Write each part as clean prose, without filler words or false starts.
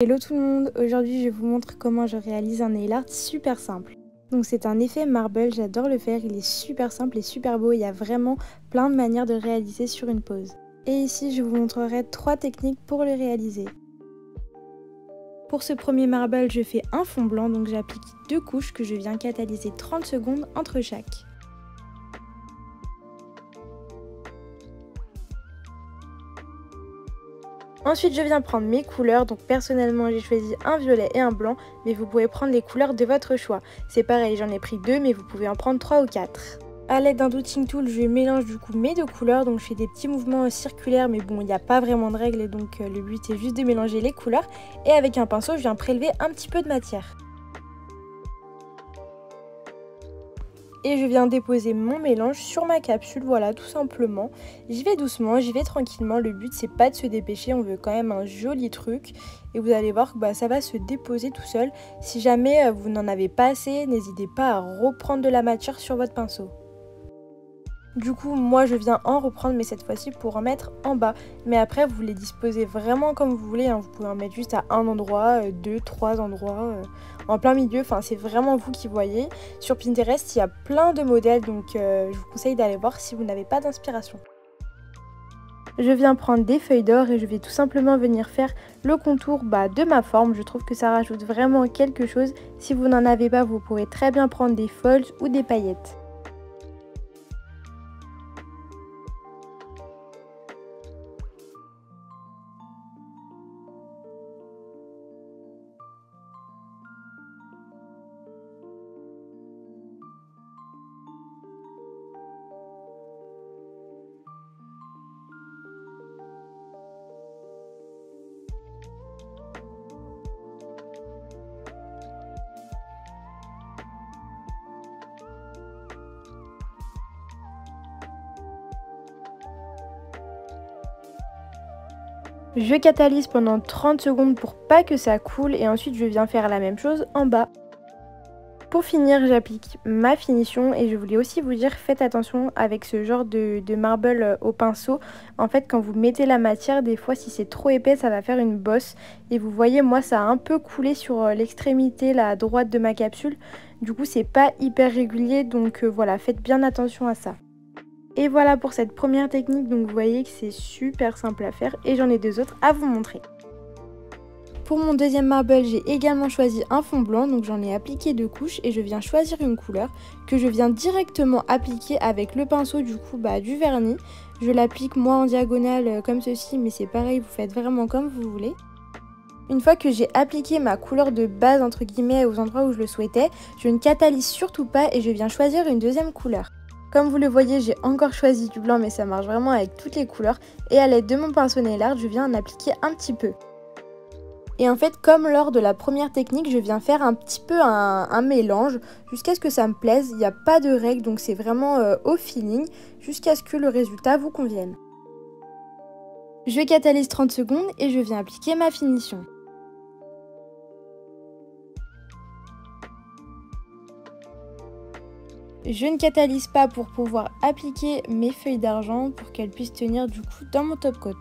Hello tout le monde, aujourd'hui je vous montre comment je réalise un nail art super simple. Donc c'est un effet marble, j'adore le faire, il est super simple et super beau, il y a vraiment plein de manières de réaliser sur une pose. Et ici je vous montrerai 3 techniques pour le réaliser. Pour ce premier marble je fais un fond blanc, donc j'applique 2 couches que je viens catalyser 30 secondes entre chaque. Ensuite je viens prendre mes couleurs, donc personnellement j'ai choisi un violet et un blanc, mais vous pouvez prendre les couleurs de votre choix. C'est pareil, j'en ai pris 2 mais vous pouvez en prendre 3 ou 4. A l'aide d'un dotting tool, je mélange du coup mes 2 couleurs, donc je fais des petits mouvements circulaires, mais bon il n'y a pas vraiment de règles et donc le but est juste de mélanger les couleurs. Et avec un pinceau je viens prélever un petit peu de matière. Et je viens déposer mon mélange sur ma capsule, voilà, tout simplement. J'y vais doucement, j'y vais tranquillement, le but c'est pas de se dépêcher, on veut quand même un joli truc. Et vous allez voir que ça va se déposer tout seul. Si jamais vous n'en avez pas assez, n'hésitez pas à reprendre de la matière sur votre pinceau. Du coup, moi je viens en reprendre, mais cette fois-ci pour en mettre en bas. Mais après, vous les disposez vraiment comme vous voulez, hein. Vous pouvez en mettre juste à un endroit, 2, 3 endroits, en plein milieu. Enfin, c'est vraiment vous qui voyez. Sur Pinterest, il y a plein de modèles, donc je vous conseille d'aller voir si vous n'avez pas d'inspiration. Je viens prendre des feuilles d'or et je vais tout simplement venir faire le contour de ma forme. Je trouve que ça rajoute vraiment quelque chose. Si vous n'en avez pas, vous pouvez très bien prendre des foils ou des paillettes. Je catalyse pendant 30 secondes pour pas que ça coule et ensuite je viens faire la même chose en bas. Pour finir, j'applique ma finition et je voulais aussi vous dire, faites attention avec ce genre de marble au pinceau. En fait, quand vous mettez la matière, des fois si c'est trop épais, ça va faire une bosse. Et vous voyez, moi ça a un peu coulé sur l'extrémité là, à droite de ma capsule. Du coup, c'est pas hyper régulier, donc voilà, faites bien attention à ça. Et voilà pour cette première technique, donc vous voyez que c'est super simple à faire et j'en ai 2 autres à vous montrer. Pour mon deuxième marble, j'ai également choisi un fond blanc, donc j'en ai appliqué 2 couches et je viens choisir une couleur que je viens directement appliquer avec le pinceau du vernis. Je l'applique moi en diagonale comme ceci, mais c'est pareil, vous faites vraiment comme vous voulez. Une fois que j'ai appliqué ma couleur de base entre guillemets aux endroits où je le souhaitais, je ne catalyse surtout pas et je viens choisir une deuxième couleur. Comme vous le voyez, j'ai encore choisi du blanc, mais ça marche vraiment avec toutes les couleurs. Et à l'aide de mon pinceau nail art, je viens en appliquer un petit peu. Et en fait, comme lors de la première technique, je viens faire un petit peu un mélange jusqu'à ce que ça me plaise. Il n'y a pas de règle, donc c'est vraiment au feeling, jusqu'à ce que le résultat vous convienne. Je catalyse 30 secondes et je viens appliquer ma finition. Je ne catalyse pas pour pouvoir appliquer mes feuilles d'argent pour qu'elles puissent tenir du coup dans mon top coat.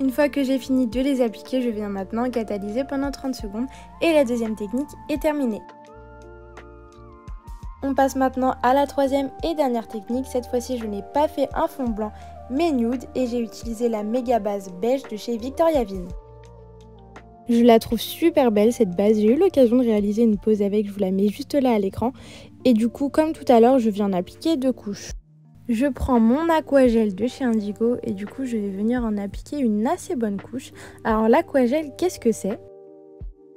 Une fois que j'ai fini de les appliquer, je viens maintenant catalyser pendant 30 secondes et la deuxième technique est terminée. On passe maintenant à la troisième et dernière technique. Cette fois-ci, je n'ai pas fait un fond blanc mais nude et j'ai utilisé la méga base beige de chez Victoria Vin. Je la trouve super belle cette base, j'ai eu l'occasion de réaliser une pose avec, je vous la mets juste là à l'écran. Et du coup, comme tout à l'heure, je viens en appliquer 2 couches. Je prends mon aquagel de chez Indigo et du coup je vais venir en appliquer une assez bonne couche. Alors l'aquagel, qu'est-ce que c'est?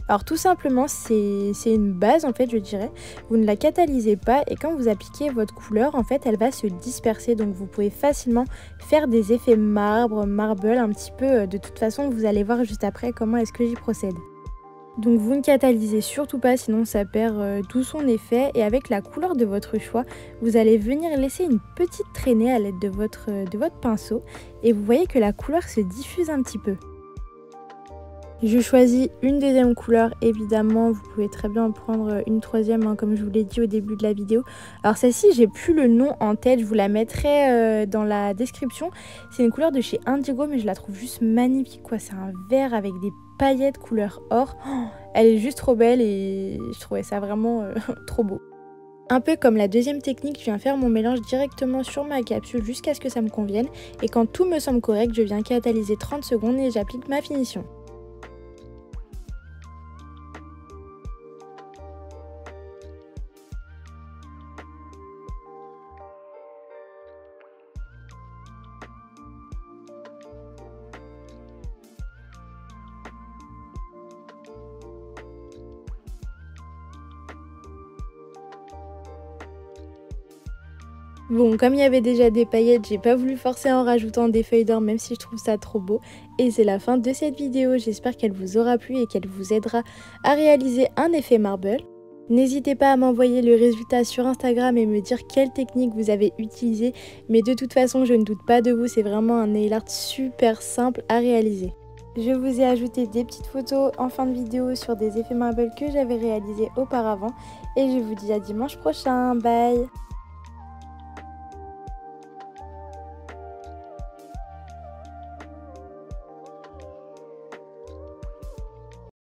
Alors tout simplement, c'est une base en fait, je dirais. Vous ne la catalysez pas et quand vous appliquez votre couleur, en fait, elle va se disperser. Donc vous pouvez facilement faire des effets marbre, marble un petit peu. De toute façon, vous allez voir juste après comment est-ce que j'y procède. Donc vous ne catalysez surtout pas, sinon ça perd tout son effet. Et avec la couleur de votre choix, vous allez venir laisser une petite traînée à l'aide de votre pinceau. Et vous voyez que la couleur se diffuse un petit peu. Je choisis une deuxième couleur, évidemment, vous pouvez très bien en prendre une troisième, hein, comme je vous l'ai dit au début de la vidéo. Alors celle-ci, j'ai plus le nom en tête, je vous la mettrai dans la description. C'est une couleur de chez Indigo, mais je la trouve juste magnifique, quoi. C'est un vert avec des paillettes couleur or. Oh, elle est juste trop belle et je trouvais ça vraiment trop beau. Un peu comme la deuxième technique, je viens faire mon mélange directement sur ma capsule jusqu'à ce que ça me convienne. Et quand tout me semble correct, je viens catalyser 30 secondes et j'applique ma finition. Bon, comme il y avait déjà des paillettes, j'ai pas voulu forcer en rajoutant des feuilles d'or, même si je trouve ça trop beau. Et c'est la fin de cette vidéo, j'espère qu'elle vous aura plu et qu'elle vous aidera à réaliser un effet marble. N'hésitez pas à m'envoyer le résultat sur Instagram et me dire quelle technique vous avez utilisée. Mais de toute façon, je ne doute pas de vous, c'est vraiment un nail art super simple à réaliser. Je vous ai ajouté des petites photos en fin de vidéo sur des effets marble que j'avais réalisés auparavant. Et je vous dis à dimanche prochain, bye!